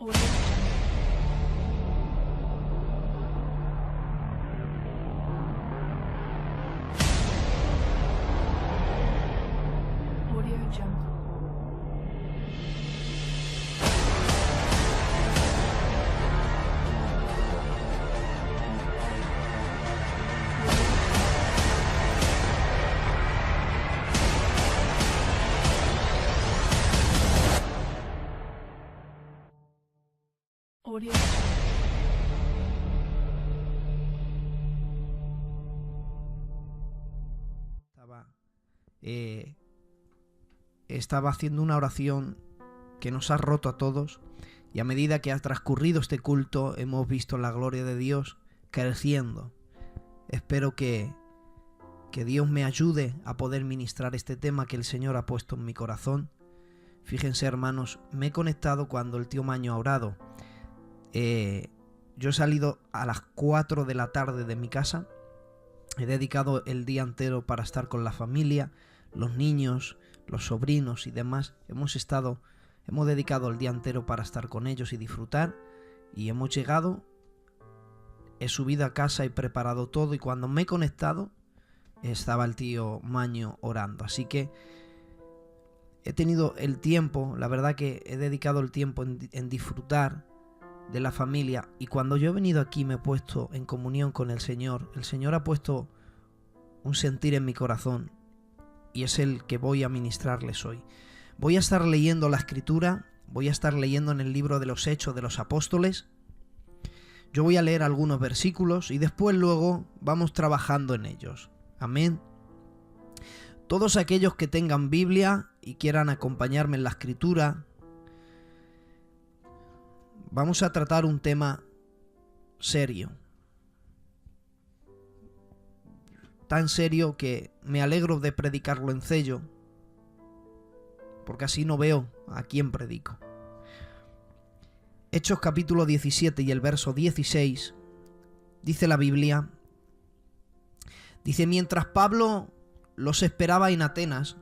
Audio Jungle. Audio. Estaba haciendo una oración que nos ha roto a todos, y a medida que ha transcurrido este culto hemos visto la gloria de Dios creciendo. Espero que Dios me ayude a poder ministrar este tema que el Señor ha puesto en mi corazón. Fíjense, hermanos, me he conectado cuando el tío Maño ha orado. Yo he salido a las 4 de la tarde de mi casa. He dedicado el día entero para estar con la familia, los niños, los sobrinos y demás. Hemos dedicado el día entero para estar con ellos y disfrutar. Y hemos llegado, he subido a casa, he preparado todo, y cuando me he conectado estaba el tío Maño orando. Así que he tenido el tiempo, la verdad que he dedicado el tiempo en disfrutar de la familia, y cuando yo he venido aquí me he puesto en comunión con el Señor. El Señor ha puesto un sentir en mi corazón, y es el que voy a ministrarles hoy. Voy a estar leyendo la Escritura, voy a estar leyendo en el libro de los Hechos de los Apóstoles. Yo voy a leer algunos versículos y después luego vamos trabajando en ellos. Amén. Todos aquellos que tengan Biblia y quieran acompañarme en la Escritura, vamos a tratar un tema serio. Tan serio que me alegro de predicarlo en Cello, porque así no veo a quién predico. Hechos capítulo 17 y el verso 16, dice la Biblia, dice: mientras Pablo los esperaba en Atenas,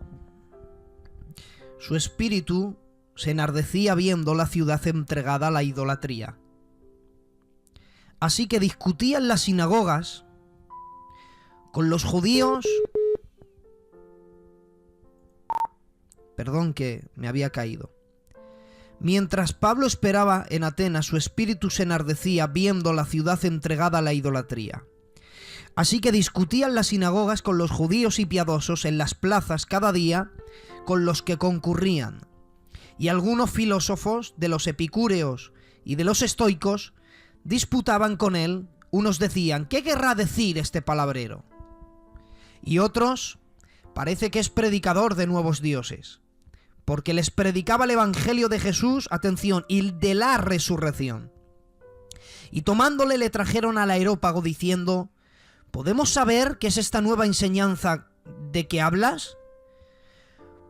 su espíritu se enardecía viendo la ciudad entregada a la idolatría. Así que discutía en las sinagogas con los judíos. Perdón, que me había caído. Mientras Pablo esperaba en Atenas, su espíritu se enardecía viendo la ciudad entregada a la idolatría. Así que discutía en las sinagogas con los judíos y piadosos en las plazas cada día con los que concurrían. Y algunos filósofos de los epicúreos y de los estoicos disputaban con él. Unos decían: ¿qué querrá decir este palabrero? Y otros: parece que es predicador de nuevos dioses, porque les predicaba el evangelio de Jesús, atención, y de la resurrección. Y tomándole le trajeron al Areópago diciendo: ¿podemos saber qué es esta nueva enseñanza de que hablas?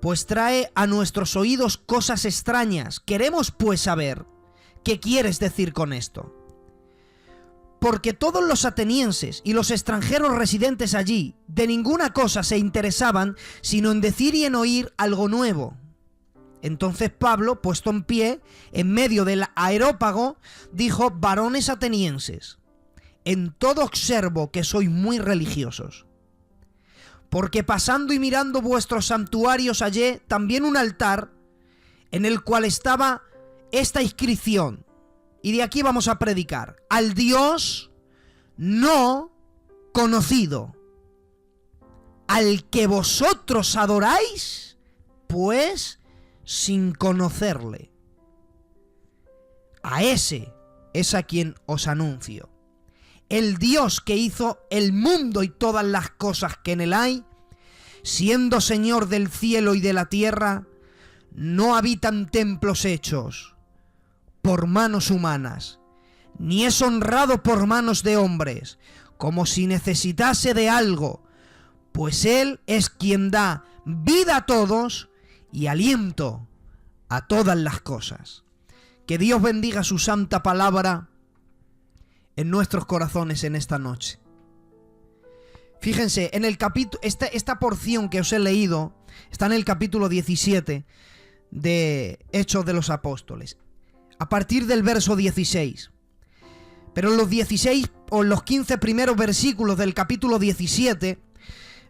Pues trae a nuestros oídos cosas extrañas. Queremos pues saber qué quieres decir con esto. Porque todos los atenienses y los extranjeros residentes allí de ninguna cosa se interesaban sino en decir y en oír algo nuevo. Entonces Pablo, puesto en pie, en medio del Areópago, dijo: varones atenienses, en todo observo que sois muy religiosos. Porque pasando y mirando vuestros santuarios hallé también un altar en el cual estaba esta inscripción. Y de aquí vamos a predicar: al Dios no conocido, al que vosotros adoráis, pues sin conocerle. A ese es a quien os anuncio. El Dios que hizo el mundo y todas las cosas que en él hay, siendo Señor del cielo y de la tierra, no habita en templos hechos por manos humanas, ni es honrado por manos de hombres, como si necesitase de algo, pues Él es quien da vida a todos y aliento a todas las cosas. Que Dios bendiga su santa palabra en nuestros corazones en esta noche. Fíjense, en el capítulo, esta porción que os he leído está en el capítulo 17 de Hechos de los Apóstoles. a partir del verso 16. Pero en los 16 o en los 15 primeros versículos del capítulo 17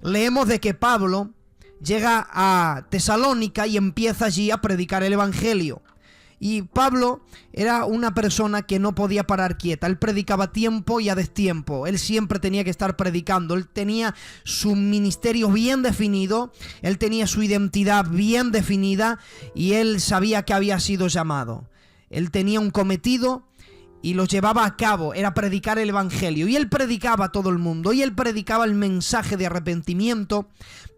leemos de que Pablo llega a Tesalónica y empieza allí a predicar el evangelio. Y Pablo era una persona que no podía parar quieta. Él predicaba a tiempo y a destiempo. Él siempre tenía que estar predicando. Él tenía su ministerio bien definido. Él tenía su identidad bien definida. Y él sabía que había sido llamado. Él tenía un cometido y lo llevaba a cabo. Era predicar el evangelio. Y él predicaba a todo el mundo. Y él predicaba el mensaje de arrepentimiento.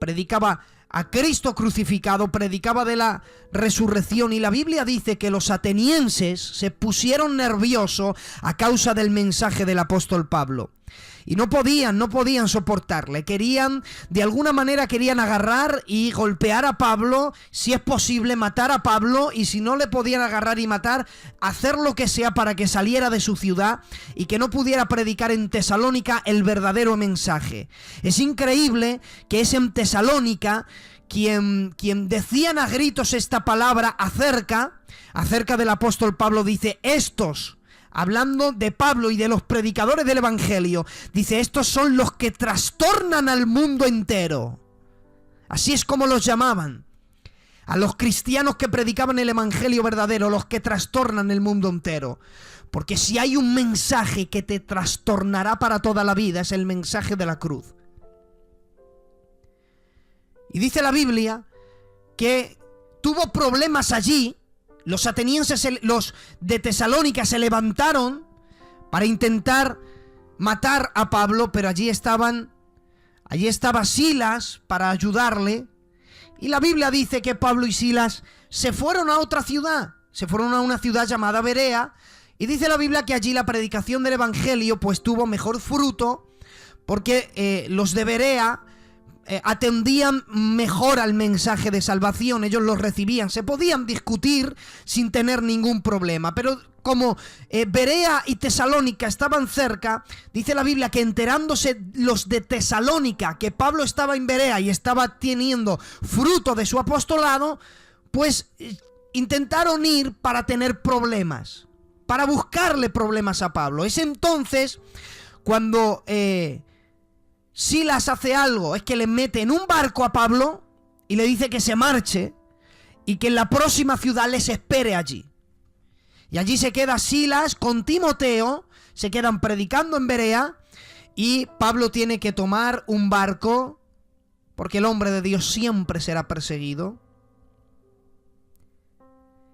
Predicaba a Cristo crucificado, predicaba de la resurrección, y la Biblia dice que los atenienses se pusieron nerviosos a causa del mensaje del apóstol Pablo. Y no podían soportarle, de alguna manera querían agarrar y golpear a Pablo, si es posible matar a Pablo, y si no le podían agarrar y matar, hacer lo que sea para que saliera de su ciudad y que no pudiera predicar en Tesalónica el verdadero mensaje. Es increíble que es en Tesalónica quien decían a gritos esta palabra acerca del apóstol Pablo. Dice, estos, hablando de Pablo y de los predicadores del evangelio, dice, estos son los que trastornan al mundo entero. Así es como los llamaban a los cristianos que predicaban el evangelio verdadero, los que trastornan el mundo entero. Porque si hay un mensaje que te trastornará para toda la vida, es el mensaje de la cruz. Y dice la Biblia que tuvo problemas allí. Los atenienses, los de Tesalónica, se levantaron para intentar matar a Pablo, pero allí estaba Silas para ayudarle. Y la Biblia dice que Pablo y Silas se fueron a otra ciudad, se fueron a una ciudad llamada Berea, y dice la Biblia que allí la predicación del evangelio pues tuvo mejor fruto, porque los de Berea atendían mejor al mensaje de salvación, ellos los recibían, se podían discutir sin tener ningún problema, pero como Berea y Tesalónica estaban cerca, dice la Biblia que enterándose los de Tesalónica que Pablo estaba en Berea y estaba teniendo fruto de su apostolado, pues intentaron ir para tener problemas, para buscarle problemas a Pablo. Es entonces cuando Silas hace algo, es que le mete en un barco a Pablo y le dice que se marche y que en la próxima ciudad les espere allí. Y allí se queda Silas con Timoteo, se quedan predicando en Berea, y Pablo tiene que tomar un barco, porque el hombre de Dios siempre será perseguido.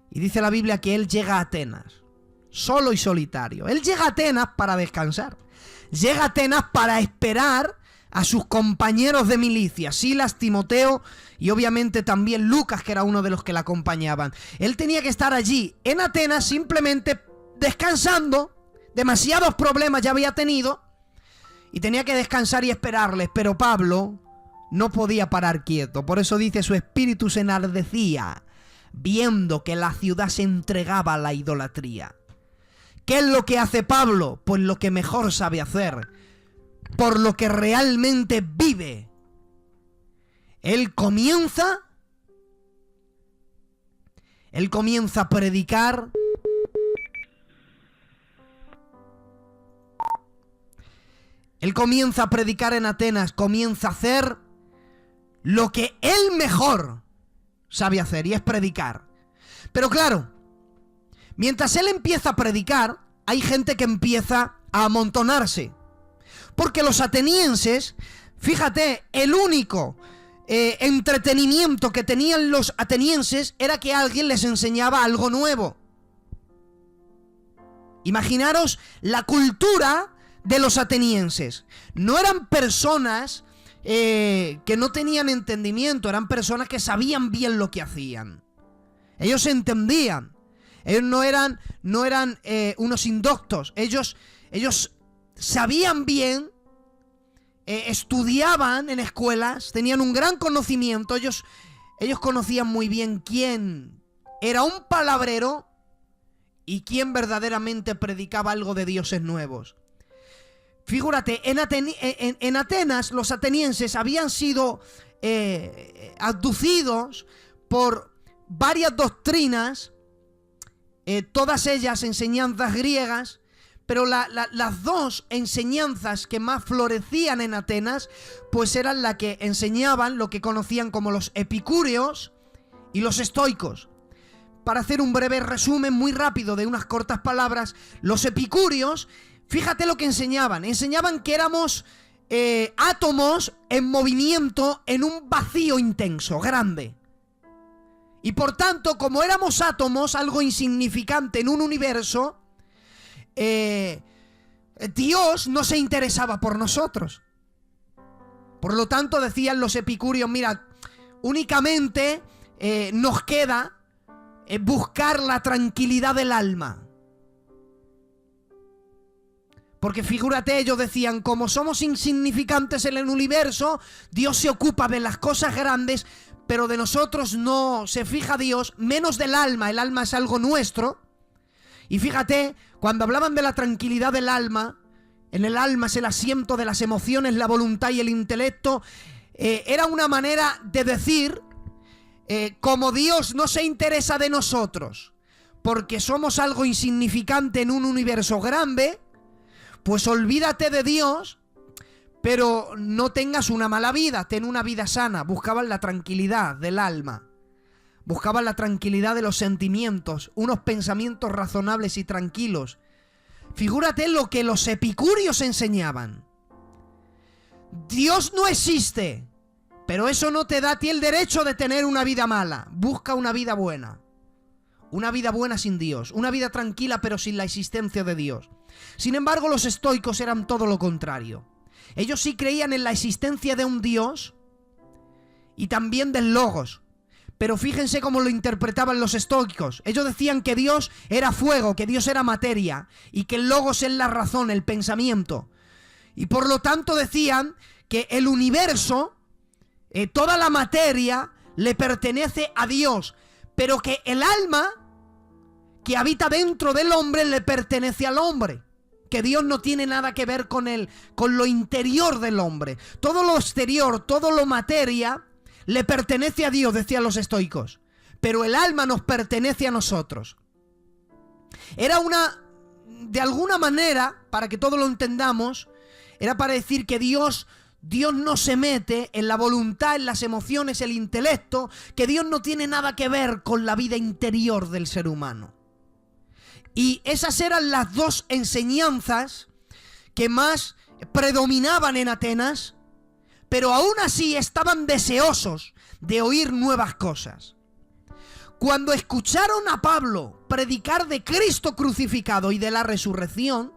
Y dice la Biblia que él llega a Atenas, solo y solitario. Él llega a Atenas para descansar, llega a Atenas para esperar a sus compañeros de milicia, Silas, Timoteo y obviamente también Lucas, que era uno de los que la acompañaban. Él tenía que estar allí en Atenas simplemente descansando, demasiados problemas ya había tenido y tenía que descansar y esperarles, pero Pablo no podía parar quieto. Por eso dice, su espíritu se enardecía viendo que la ciudad se entregaba a la idolatría. ¿Qué es lo que hace Pablo? Pues lo que mejor sabe hacer, por lo que realmente vive. Él comienza a predicar. Él comienza a predicar en Atenas, comienza a hacer lo que él mejor sabe hacer, y es predicar. Pero claro, mientras él empieza a predicar, hay gente que empieza a amontonarse. Porque los atenienses, fíjate, el único entretenimiento que tenían los atenienses era que alguien les enseñaba algo nuevo. Imaginaros la cultura de los atenienses. No eran personas que no tenían entendimiento, eran personas que sabían bien lo que hacían. Ellos entendían. Ellos no eran unos indoctos. Ellos sabían bien, estudiaban en escuelas, tenían un gran conocimiento. Ellos conocían muy bien quién era un palabrero y quién verdaderamente predicaba algo de dioses nuevos. Figúrate, en Atenas los atenienses habían sido abducidos por varias doctrinas todas ellas enseñanzas griegas, pero las dos enseñanzas que más florecían en Atenas, pues eran la que enseñaban lo que conocían como los epicúreos y los estoicos. Para hacer un breve resumen muy rápido de unas cortas palabras, los epicúreos, fíjate lo que enseñaban. Enseñaban que éramos átomos en movimiento en un vacío intenso, grande. Y por tanto, como éramos átomos, algo insignificante en un universo, Dios no se interesaba por nosotros. Por lo tanto, decían los epicúreos, mira, únicamente nos queda buscar la tranquilidad del alma. Porque figúrate, ellos decían, como somos insignificantes en el universo, Dios se ocupa de las cosas grandes, pero de nosotros no se fija Dios, menos del alma. El alma es algo nuestro. Y fíjate, cuando hablaban de la tranquilidad del alma, en el alma es el asiento de las emociones, la voluntad y el intelecto, era una manera de decir, como Dios no se interesa de nosotros, porque somos algo insignificante en un universo grande, pues olvídate de Dios, pero no tengas una mala vida, ten una vida sana. Buscaban la tranquilidad del alma. Buscaban la tranquilidad de los sentimientos, unos pensamientos razonables y tranquilos. Figúrate lo que los epicúreos enseñaban. Dios no existe, pero eso no te da a ti el derecho de tener una vida mala. Busca una vida buena. Una vida buena sin Dios. Una vida tranquila pero sin la existencia de Dios. Sin embargo, los estoicos eran todo lo contrario. Ellos sí creían en la existencia de un Dios y también del Logos. Pero fíjense cómo lo interpretaban los estoicos. Ellos decían que Dios era fuego, que Dios era materia y que el Logos es la razón, el pensamiento. Y por lo tanto decían que el universo, toda la materia, le pertenece a Dios, pero que el alma que habita dentro del hombre le pertenece al hombre. Que Dios no tiene nada que ver con lo interior del hombre. Todo lo exterior, todo lo materia, le pertenece a Dios, decían los estoicos. Pero el alma nos pertenece a nosotros. Era de alguna manera, para que todos lo entendamos, era para decir que Dios no se mete en la voluntad, en las emociones, el intelecto, que Dios no tiene nada que ver con la vida interior del ser humano. Y esas eran las dos enseñanzas que más predominaban en Atenas, pero aún así estaban deseosos de oír nuevas cosas. Cuando escucharon a Pablo predicar de Cristo crucificado y de la resurrección,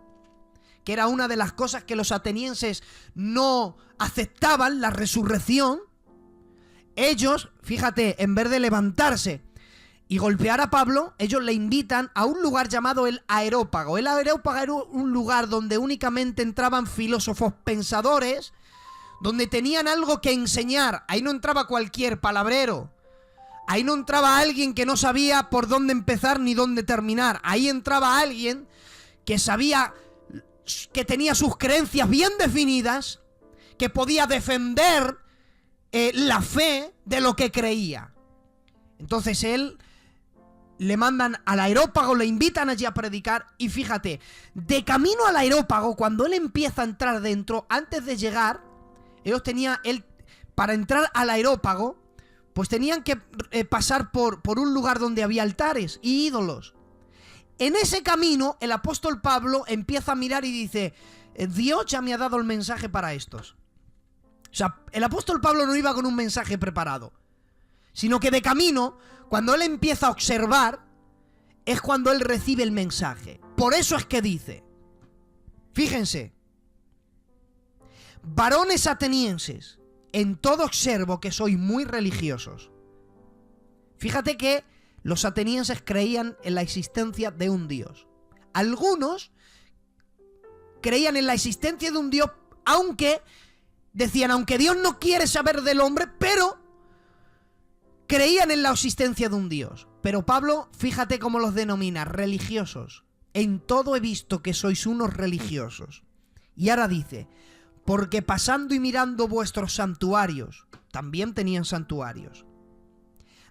que era una de las cosas que los atenienses no aceptaban, la resurrección, ellos, fíjate, en vez de levantarse y golpear a Pablo, ellos le invitan a un lugar llamado el Areópago. El Areópago era un lugar donde únicamente entraban filósofos pensadores, donde tenían algo que enseñar. Ahí no entraba cualquier palabrero. Ahí no entraba alguien que no sabía por dónde empezar ni dónde terminar. Ahí entraba alguien que sabía, que tenía sus creencias bien definidas, que podía defender la fe de lo que creía. Entonces él le mandan al Areópago, le invitan allí a predicar, y fíjate, de camino al Areópago, cuando él empieza a entrar dentro, antes de llegar, para entrar al Areópago, pues tenían que pasar por un lugar donde había altares y ídolos. En ese camino, el apóstol Pablo empieza a mirar y dice, Dios ya me ha dado el mensaje para estos. O sea, el apóstol Pablo no iba con un mensaje preparado, sino que de camino, cuando él empieza a observar, es cuando él recibe el mensaje. Por eso es que dice, fíjense, varones atenienses, en todo observo que sois muy religiosos. Fíjate que los atenienses creían en la existencia de un Dios. Algunos creían en la existencia de un Dios, aunque decían, aunque Dios no quiere saber del hombre, pero creían en la existencia de un Dios. Pero Pablo, fíjate cómo los denomina, religiosos. En todo he visto que sois unos religiosos. Y ahora dice, porque pasando y mirando vuestros santuarios, también tenían santuarios,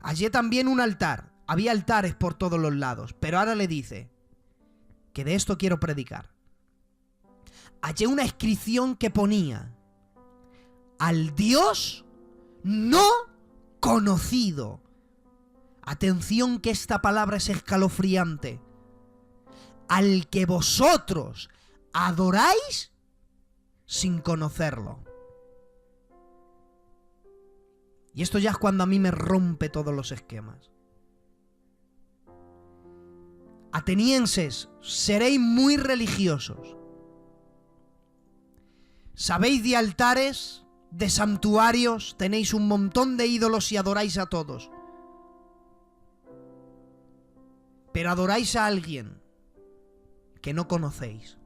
hallé también un altar, Había altares por todos los lados, pero ahora le dice que de esto quiero predicar. Hallé una inscripción que ponía: al Dios no conocido. Atención, que esta palabra es escalofriante. Al que vosotros adoráis sin conocerlo. Y esto ya es cuando a mí me rompe todos los esquemas. Atenienses, seréis muy religiosos. Sabéis de altares, de santuarios, tenéis un montón de ídolos y adoráis a todos. Pero adoráis a alguien que no conocéis.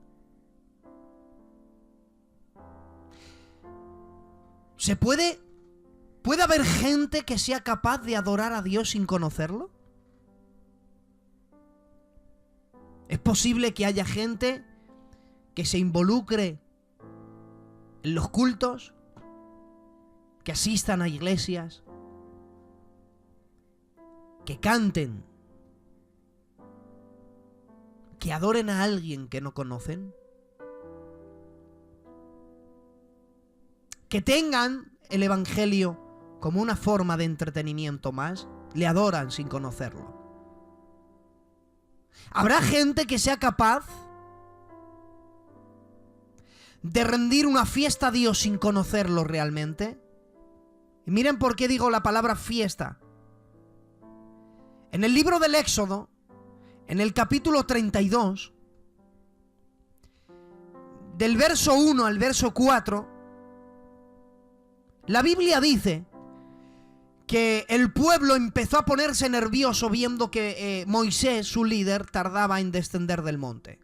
¿Puede haber gente que sea capaz de adorar a Dios sin conocerlo? ¿Es posible que haya gente que se involucre en los cultos, que asistan a iglesias, que canten, que adoren a alguien que no conocen? Que tengan el evangelio como una forma de entretenimiento más, le adoran sin conocerlo. ¿Habrá gente que sea capaz de rendir una fiesta a Dios sin conocerlo realmente? Y miren por qué digo la palabra fiesta. En el libro del Éxodo, en el capítulo 32, del verso 1 al verso 4, la Biblia dice que el pueblo empezó a ponerse nervioso viendo que Moisés, su líder, tardaba en descender del monte.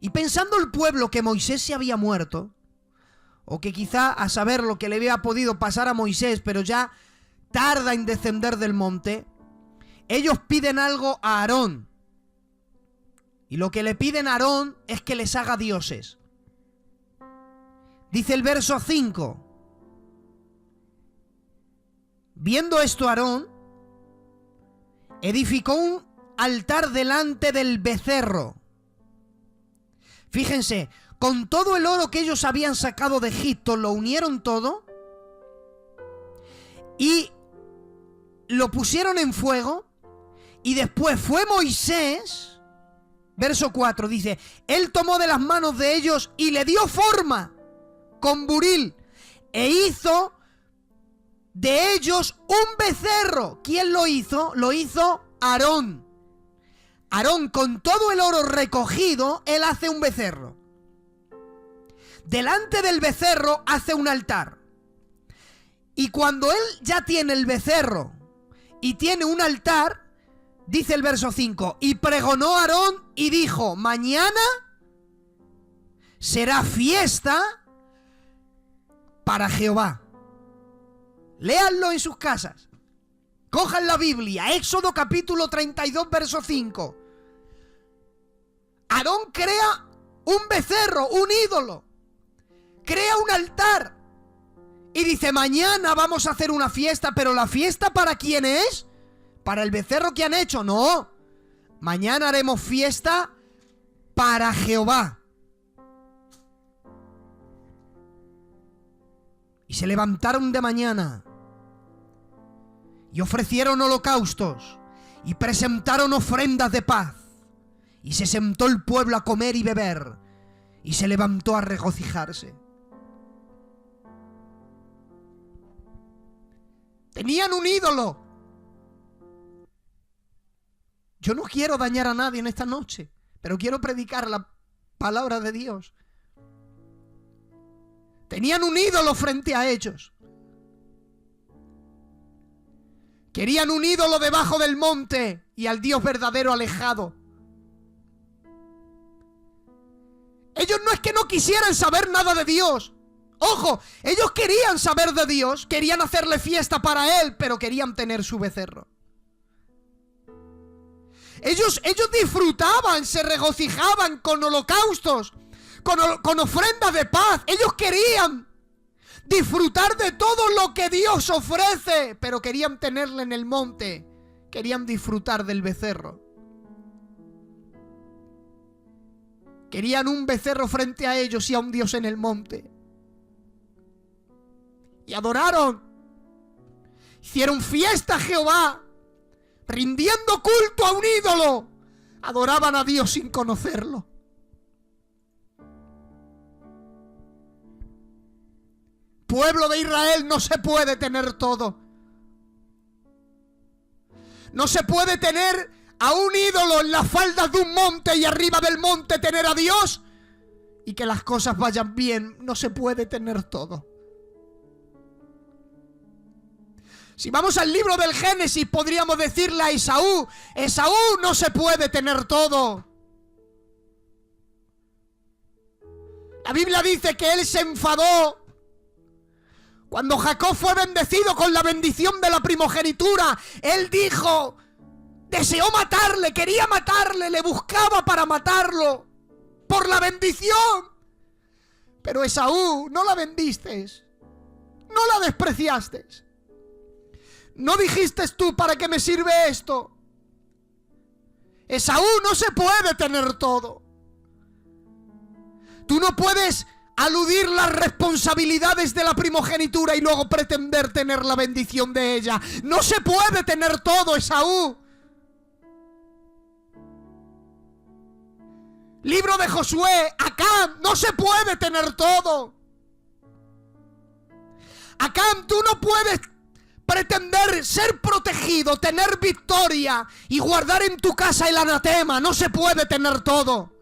Y pensando el pueblo que Moisés se había muerto, o que quizá a saber lo que le había podido pasar a Moisés, pero ya tarda en descender del monte, ellos piden algo a Aarón. Y lo que le piden a Aarón es que les haga dioses. Dice el verso 5. Viendo esto, Aarón edificó un altar delante del becerro. Fíjense, con todo el oro que ellos habían sacado de Egipto, lo unieron todo y lo pusieron en fuego. Y después fue Moisés, verso 4, dice, él tomó de las manos de ellos y le dio forma con buril e hizo de ellos un becerro. ¿Quién lo hizo? Lo hizo Aarón. Aarón, con todo el oro recogido, él hace un becerro. Delante del becerro hace un altar. Y cuando él ya tiene el becerro y tiene un altar, dice el verso 5, y pregonó Aarón y dijo, mañana será fiesta para Jehová. Léanlo en sus casas. Cojan la Biblia, Éxodo capítulo 32, verso 5. Aarón crea un becerro, un ídolo. Crea un altar. Y dice, mañana vamos a hacer una fiesta, pero ¿la fiesta para quién es? ¿Para el becerro que han hecho? No. Mañana haremos fiesta para Jehová. Y se levantaron de mañana y ofrecieron holocaustos y presentaron ofrendas de paz. Y se sentó el pueblo a comer y beber y se levantó a regocijarse. Tenían un ídolo. Yo no quiero dañar a nadie en esta noche, pero quiero predicar la palabra de Dios. Tenían un ídolo frente a ellos. Querían un ídolo debajo del monte y al Dios verdadero alejado. Ellos no es que no quisieran saber nada de Dios. Ojo, ellos querían saber de Dios, querían hacerle fiesta para Él, pero querían tener su becerro. Ellos disfrutaban, se regocijaban con holocaustos, con ofrendas de paz. Ellos querían disfrutar de todo lo que Dios ofrece, pero querían tenerle en el monte querían disfrutar del becerro. Querían un becerro frente a ellos y a un Dios en el monte. Y adoraron. Hicieron fiesta a Jehová, rindiendo culto a un ídolo. Adoraban a Dios sin conocerlo. Pueblo de Israel, no se puede tener todo. No se puede tener a un ídolo en las faldas de un monte y arriba del monte tener a Dios y que las cosas vayan bien. No se puede tener todo. Si vamos al libro del Génesis, podríamos decirle a Esaú: Esaú, no se puede tener todo. La Biblia dice que él se enfadó cuando Jacob fue bendecido con la bendición de la primogenitura. Él dijo, deseó matarle, quería matarle, le buscaba para matarlo por la bendición. Pero Esaú, no la bendiste, no la despreciaste. ¿No dijiste tú para qué me sirve esto? Esaú, no se puede tener todo. Tú no puedes aludir las responsabilidades de la primogenitura y luego pretender tener la bendición de ella. No se puede tener todo, Esaú. Libro de Josué, Acán, no se puede tener todo. Acán, tú no puedes pretender ser protegido, tener victoria y guardar en tu casa el anatema. No se puede tener todo.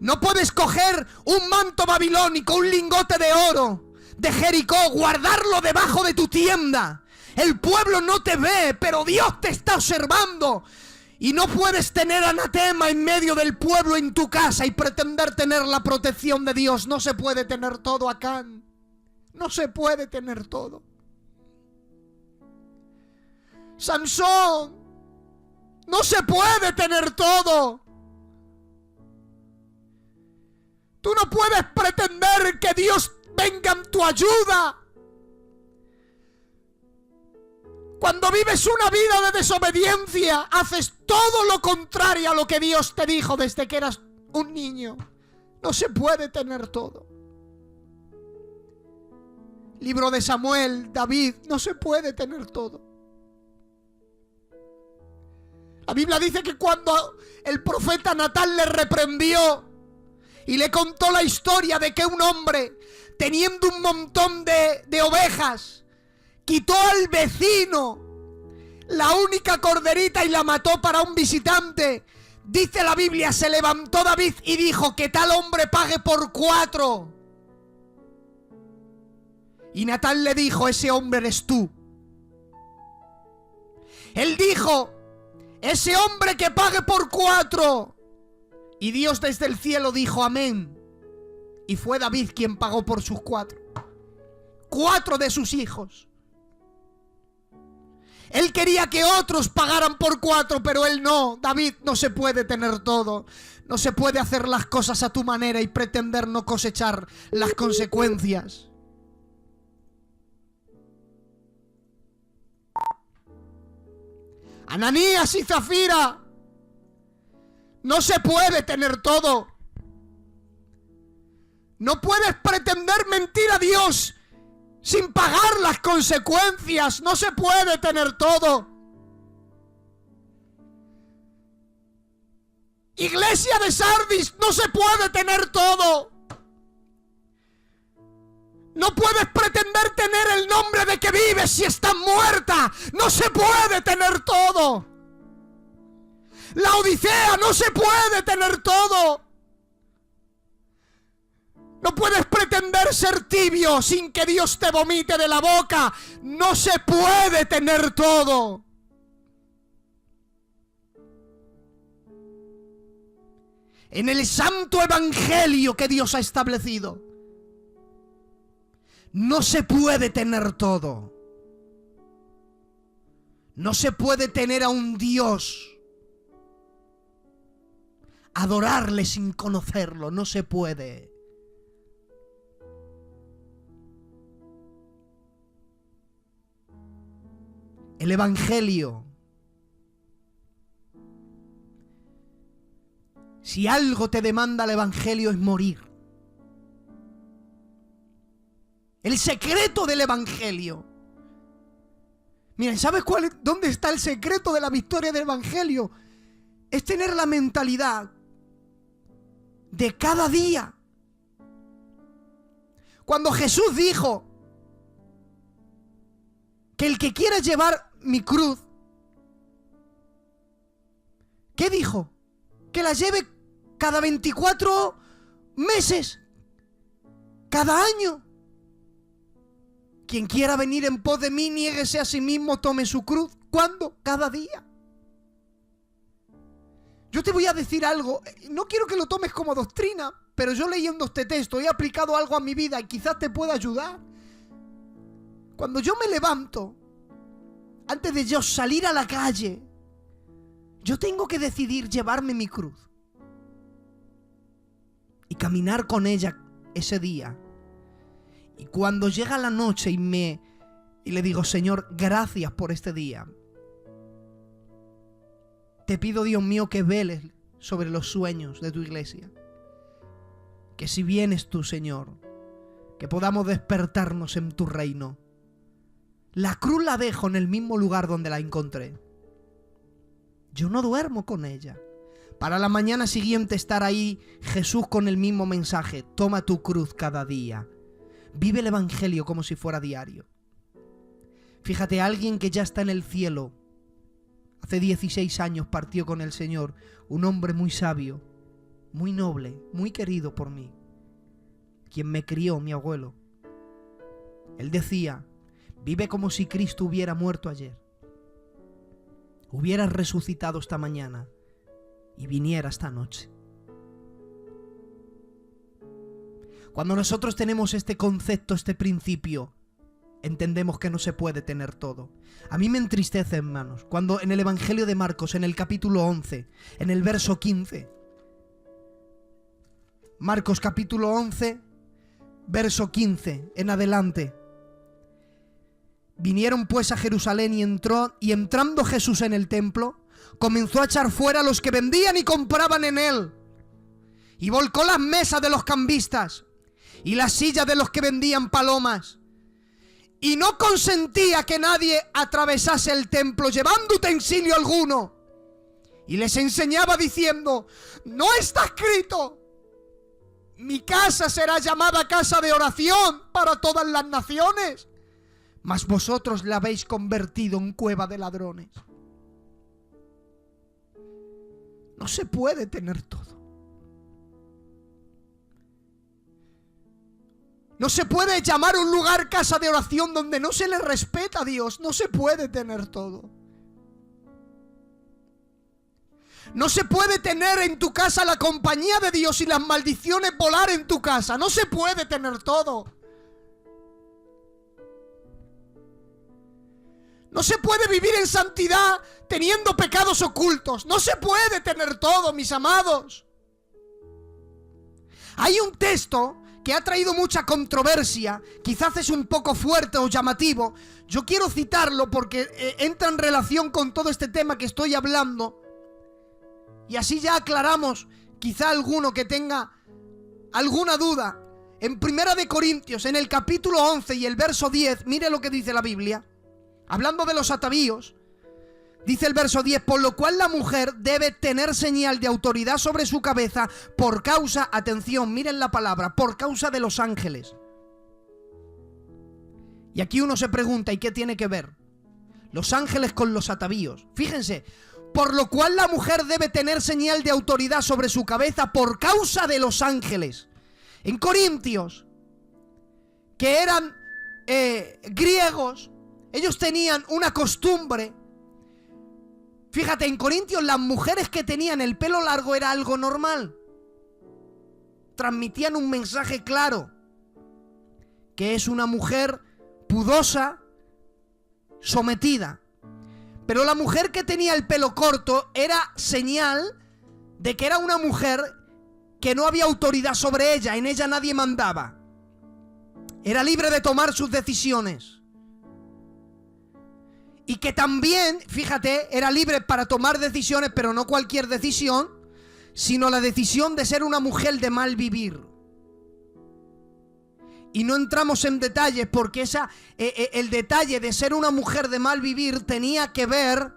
No puedes coger un manto babilónico, un lingote de oro de Jericó, guardarlo debajo de tu tienda. El pueblo no te ve, pero Dios te está observando. Y no puedes tener anatema en medio del pueblo en tu casa y pretender tener la protección de Dios. No se puede tener todo, Acán. No se puede tener todo. Sansón, no se puede tener todo. Tú no puedes pretender que Dios venga en tu ayuda cuando vives una vida de desobediencia. Haces todo lo contrario a lo que Dios te dijo desde que eras un niño. No se puede tener todo. Libro de Samuel, David, no se puede tener todo. La Biblia dice que cuando el profeta Natán le reprendió y le contó la historia de que un hombre, teniendo un montón de ovejas, quitó al vecino la única corderita y la mató para un visitante, dice la Biblia, se levantó David y dijo: que tal hombre pague por 4. Y Natán le dijo: ese hombre eres tú. Él dijo: ese hombre que pague por 4. Y Dios desde el cielo dijo: amén. Y fue David quien pagó por sus 4. 4 de sus hijos. Él quería que otros pagaran por 4, pero él no. David, no se puede tener todo. No se puede hacer las cosas a tu manera y pretender no cosechar las consecuencias. Ananías y Zafira, no se puede tener todo. No puedes pretender mentir a Dios sin pagar las consecuencias. No se puede tener todo. Iglesia de Sardis, no se puede tener todo. No puedes pretender tener el nombre de que vives si estás muerta. No se puede tener todo. La Odisea, no se puede tener todo. No puedes pretender ser tibio sin que Dios te vomite de la boca. No se puede tener todo. En el santo evangelio que Dios ha establecido, no se puede tener todo. No se puede tener a un Dios, adorarle sin conocerlo. No se puede. El Evangelio. Si algo te demanda el Evangelio es morir. El secreto del Evangelio. Miren, ¿sabes dónde está el secreto de la victoria del Evangelio? Es tener la mentalidad de cada día. Cuando Jesús dijo que el que quiera llevar mi cruz, ¿qué dijo? Que la lleve cada 24 meses, cada año. Quien quiera venir en pos de mí, niéguese a sí mismo, tome su cruz. ¿Cuándo? Cada día. Yo te voy a decir algo, no quiero que lo tomes como doctrina, pero yo leyendo este texto he aplicado algo a mi vida y quizás te pueda ayudar. Cuando yo me levanto, antes de yo salir a la calle, yo tengo que decidir llevarme mi cruz y caminar con ella ese día. Y cuando llega la noche y le digo, Señor, gracias por este día. Te pido, Dios mío, que veles sobre los sueños de tu iglesia. Que si vienes tú, Señor, que podamos despertarnos en tu reino. La cruz la dejo en el mismo lugar donde la encontré. Yo no duermo con ella. Para la mañana siguiente estar ahí Jesús con el mismo mensaje. Toma tu cruz cada día. Vive el Evangelio como si fuera diario. Fíjate, alguien que ya está en el cielo. Hace 16 años partió con el Señor. Un hombre muy sabio, muy noble, muy querido por mí. Quien me crió, mi abuelo. Él decía, vive como si Cristo hubiera muerto ayer. Hubiera resucitado esta mañana y viniera esta noche. Cuando nosotros tenemos este concepto, este principio, entendemos que no se puede tener todo. A mí me entristece, hermanos, cuando en el Evangelio de Marcos, en el capítulo 11, en el verso 15, Marcos capítulo 11, verso 15, en adelante. Vinieron pues a Jerusalén y entrando Jesús en el templo, comenzó a echar fuera a los que vendían y compraban en él. Y volcó las mesas de los cambistas y las sillas de los que vendían palomas. Y no consentía que nadie atravesase el templo llevando utensilio alguno. Y les enseñaba diciendo, ¿no está escrito? Mi casa será llamada casa de oración para todas las naciones. Mas vosotros la habéis convertido en cueva de ladrones. No se puede tener todo. No se puede llamar un lugar casa de oración donde no se le respeta a Dios. No se puede tener todo. No se puede tener en tu casa la compañía de Dios y las maldiciones volar en tu casa. No se puede tener todo. No se puede vivir en santidad teniendo pecados ocultos. No se puede tener todo, mis amados. Hay un texto que ha traído mucha controversia, quizás es un poco fuerte o llamativo. Yo quiero citarlo porque entra en relación con todo este tema que estoy hablando. Y así ya aclaramos quizá alguno que tenga alguna duda. En 1 de Corintios, en el capítulo 11 y el verso 10, mire lo que dice la Biblia. Hablando de los atavíos, dice el verso 10, por lo cual la mujer debe tener señal de autoridad sobre su cabeza por causa, atención, miren la palabra, por causa de los ángeles. Y aquí uno se pregunta, ¿y qué tiene que ver los ángeles con los atavíos? Fíjense, por lo cual la mujer debe tener señal de autoridad sobre su cabeza por causa de los ángeles. En Corintios, que eran griegos, ellos tenían una costumbre. Fíjate, en Corintios las mujeres que tenían el pelo largo era algo normal. Transmitían un mensaje claro, que es una mujer pudosa, sometida. Pero la mujer que tenía el pelo corto era señal de que era una mujer que no había autoridad sobre ella, en ella nadie mandaba. Era libre de tomar sus decisiones. y que también, fíjate, era libre para tomar decisiones, pero no cualquier decisión, sino la decisión de ser una mujer de mal vivir. Y no entramos en detalles porque el detalle de ser una mujer de mal vivir tenía que ver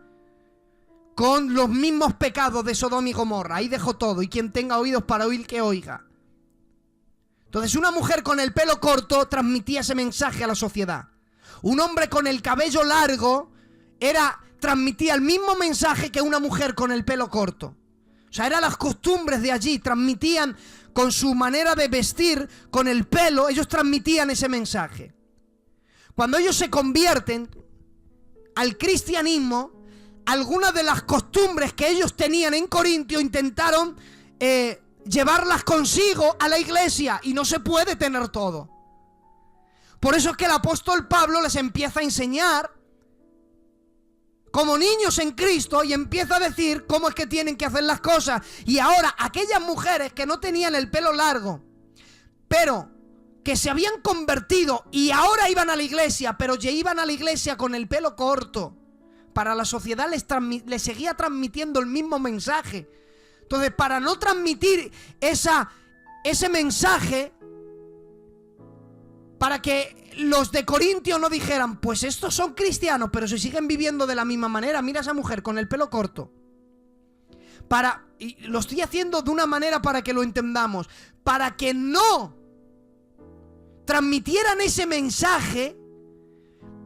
con los mismos pecados de Sodoma y Gomorra. Ahí dejo todo, y quien tenga oídos para oír, que oiga. Entonces, una mujer con el pelo corto transmitía ese mensaje a la sociedad. Un hombre con el cabello largo transmitía el mismo mensaje que una mujer con el pelo corto. O sea, eran las costumbres de allí, transmitían con su manera de vestir, con el pelo, ellos transmitían ese mensaje. Cuando ellos se convierten al cristianismo, algunas de las costumbres que ellos tenían en Corintio intentaron llevarlas consigo a la iglesia, y no se puede tener todo. Por eso es que el apóstol Pablo les empieza a enseñar como niños en Cristo, y empieza a decir cómo es que tienen que hacer las cosas. Y ahora aquellas mujeres que no tenían el pelo largo, pero que se habían convertido y ahora iban a la iglesia, pero ya iban a la iglesia con el pelo corto, para la sociedad les seguía transmitiendo el mismo mensaje. Entonces, para no transmitir ese mensaje, para que los de Corintio no dijeran, pues estos son cristianos, pero se siguen viviendo de la misma manera. Mira a esa mujer con el pelo corto. Y lo estoy haciendo de una manera para que lo entendamos. Para que no transmitieran ese mensaje,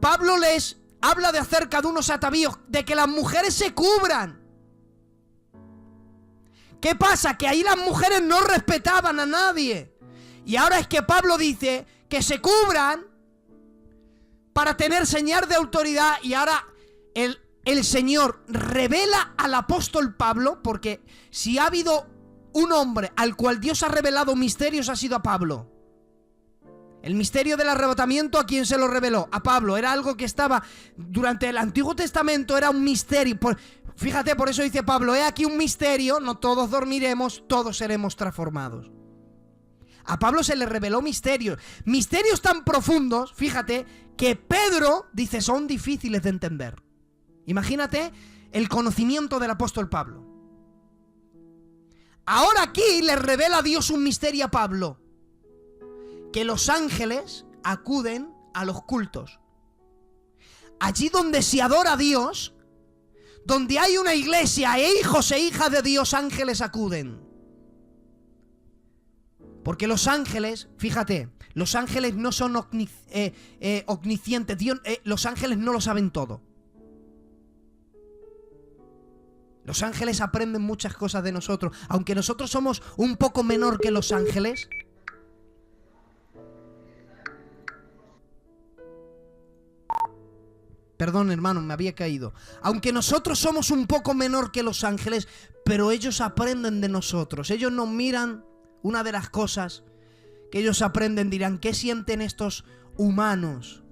Pablo les habla de acerca de unos atavíos, de que las mujeres se cubran. ¿Qué pasa? Que ahí las mujeres no respetaban a nadie. Y ahora es que Pablo dice que se cubran para tener señal de autoridad. Y ahora el Señor revela al apóstol Pablo, porque si ha habido un hombre al cual Dios ha revelado misterios, ha sido a Pablo. El misterio del arrebatamiento, ¿a quién se lo reveló? A Pablo. Era algo que estaba durante el Antiguo Testamento, era un misterio. Fíjate, por eso dice Pablo, he aquí un misterio, no todos dormiremos, todos seremos transformados. A Pablo se le reveló misterios tan profundos, fíjate, que Pedro dice son difíciles de entender. Imagínate el conocimiento del apóstol Pablo. Ahora aquí le revela Dios un misterio a Pablo, que los ángeles acuden a los cultos. Allí donde se adora a Dios, donde hay una iglesia e hijos e hijas de Dios, ángeles acuden. Porque los ángeles, fíjate, los ángeles no son omniscientes. Los ángeles no lo saben todo. Los ángeles aprenden muchas cosas de nosotros. Aunque nosotros somos un poco menor que los ángeles, perdón, hermano, me había caído. Aunque nosotros somos un poco menor que los ángeles, pero ellos aprenden de nosotros. Ellos nos miran. Una de las cosas que ellos aprenden, dirán, ¿qué sienten estos humanos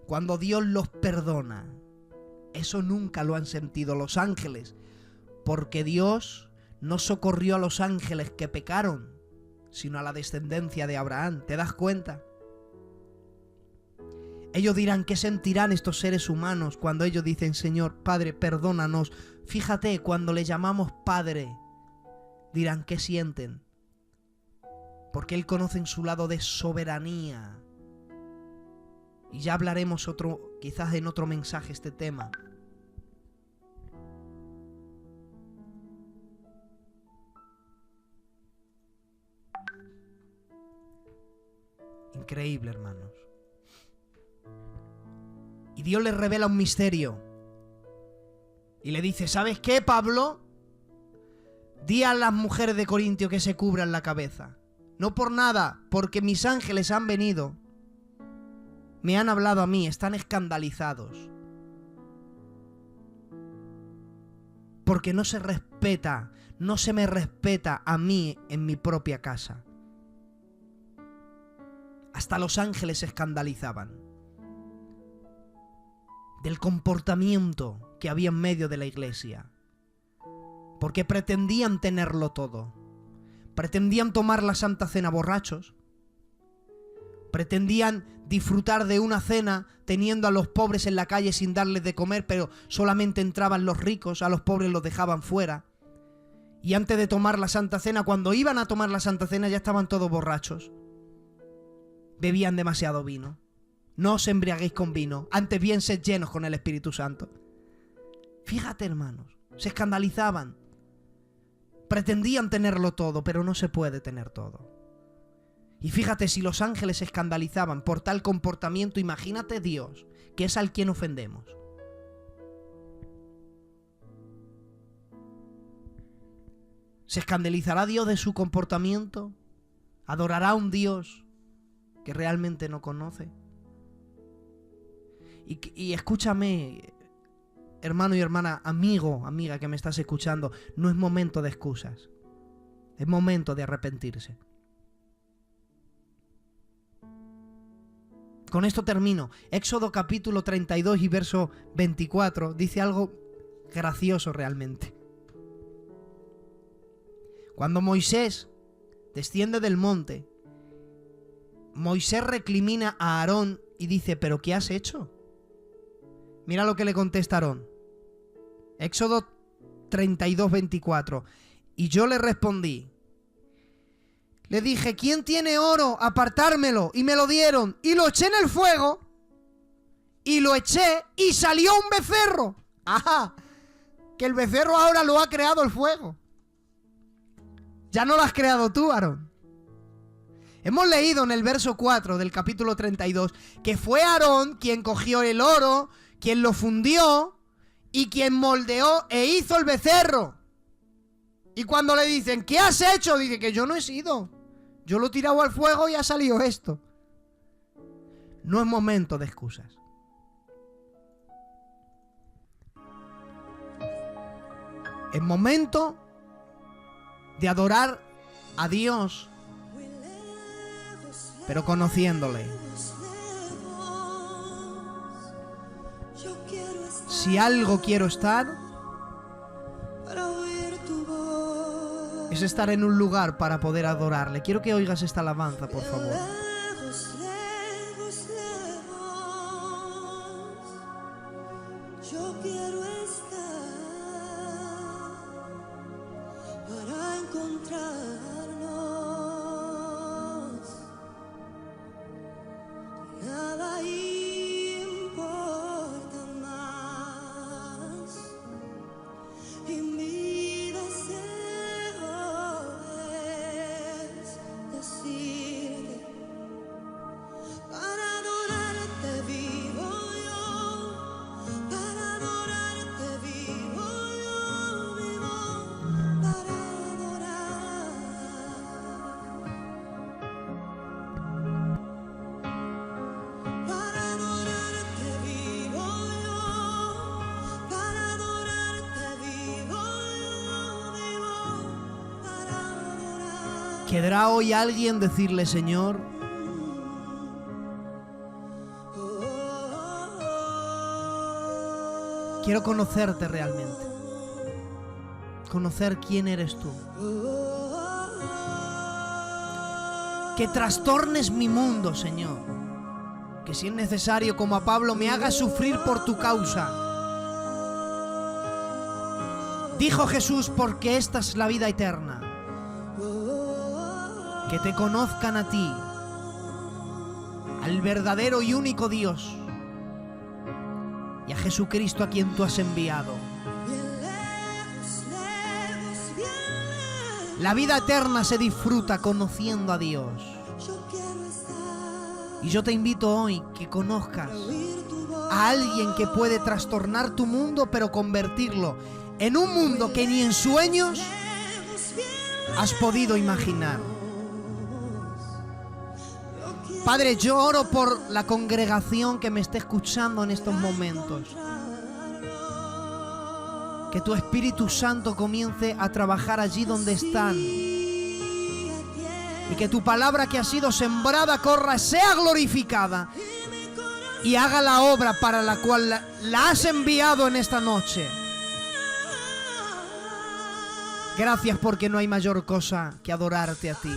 cuando Dios los perdona? Eso nunca lo han sentido los ángeles, porque Dios no socorrió a los ángeles que pecaron, sino a la descendencia de Abraham. ¿Te das cuenta? Ellos dirán, ¿qué sentirán estos seres humanos cuando ellos dicen, Señor, Padre, perdónanos? Fíjate, cuando le llamamos Padre, dirán, ¿qué sienten? Porque Él conoce en su lado de soberanía. Y ya hablaremos quizás en otro mensaje este tema. Increíble, hermanos. Y Dios le revela un misterio. Y le dice, ¿sabes qué, Pablo? Di a las mujeres de Corintio que se cubran la cabeza. No por nada, porque mis ángeles han venido. Me han hablado a mí, están escandalizados. Porque no se respeta, no se me respeta a mí en mi propia casa. Hasta los ángeles se escandalizaban del comportamiento que había en medio de la iglesia. Porque pretendían tenerlo todo. Pretendían tomar la Santa Cena borrachos. Pretendían disfrutar de una cena teniendo a los pobres en la calle sin darles de comer, pero solamente entraban los ricos, a los pobres los dejaban fuera. Y antes de tomar la Santa Cena, cuando iban a tomar la Santa Cena, ya estaban todos borrachos. Bebían demasiado vino. No os embriaguéis con vino, antes bien sed llenos con el Espíritu Santo. Fíjate, hermanos, se escandalizaban. Pretendían tenerlo todo, pero no se puede tener todo. Y fíjate, si los ángeles se escandalizaban por tal comportamiento, imagínate Dios, que es al quien ofendemos. ¿Se escandalizará Dios de su comportamiento? ¿Adorará a un Dios que realmente no conoce? Y escúchame, hermano y hermana, amigo, amiga que me estás escuchando, no es momento de excusas. Es momento de arrepentirse. Con esto termino. Éxodo capítulo 32 y verso 24 dice algo gracioso realmente. Cuando Moisés desciende del monte, Moisés recrimina a Aarón y dice: ¿pero qué has hecho? Mira lo que le contesta Aarón. Éxodo 32, 24. Y yo le respondí. Le dije: ¿quién tiene oro? Apartármelo. Y me lo dieron. Y lo eché en el fuego. Y lo eché y salió un becerro. ¡Ajá! Que el becerro ahora lo ha creado el fuego. Ya no lo has creado tú, Aarón. Hemos leído en el verso 4 del capítulo 32 que fue Aarón quien cogió el oro, quien lo fundió y quien moldeó e hizo el becerro. Y cuando le dicen: ¿qué has hecho? Dice que yo no he sido. Yo lo he tirado al fuego y ha salido esto. No es momento de excusas. Es momento de adorar a Dios, pero conociéndole. Si algo quiero estar, es estar en un lugar para poder adorarle. Quiero que oigas esta alabanza, por favor. Yo quiero estar para encontrarnos. Nada importa más. Y mi deseo es decirte: para adorarte vivo yo. Para adorarte vivo yo, vivo para adorar. Para adorarte vivo yo, para adorarte vivo yo, vivo para adorar. ¿Querrá hoy alguien decirle: Señor, quiero conocerte realmente? Conocer quién eres tú. Que trastornes mi mundo, Señor. Que si es necesario, como a Pablo, me hagas sufrir por tu causa. Dijo Jesús: porque esta es la vida eterna. Que te conozcan a ti, al verdadero y único Dios, y a Jesucristo a quien tú has enviado. La vida eterna se disfruta conociendo a Dios. Y yo te invito hoy que conozcas a alguien que puede trastornar tu mundo, pero convertirlo en un mundo que ni en sueños has podido imaginar. Padre, yo oro por la congregación que me esté escuchando en estos momentos. Que tu Espíritu Santo comience a trabajar allí donde están. Y que tu palabra que ha sido sembrada corra, sea glorificada. Y haga la obra para la cual la has enviado en esta noche. Gracias, porque no hay mayor cosa que adorarte a ti.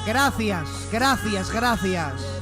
Gracias, gracias, gracias.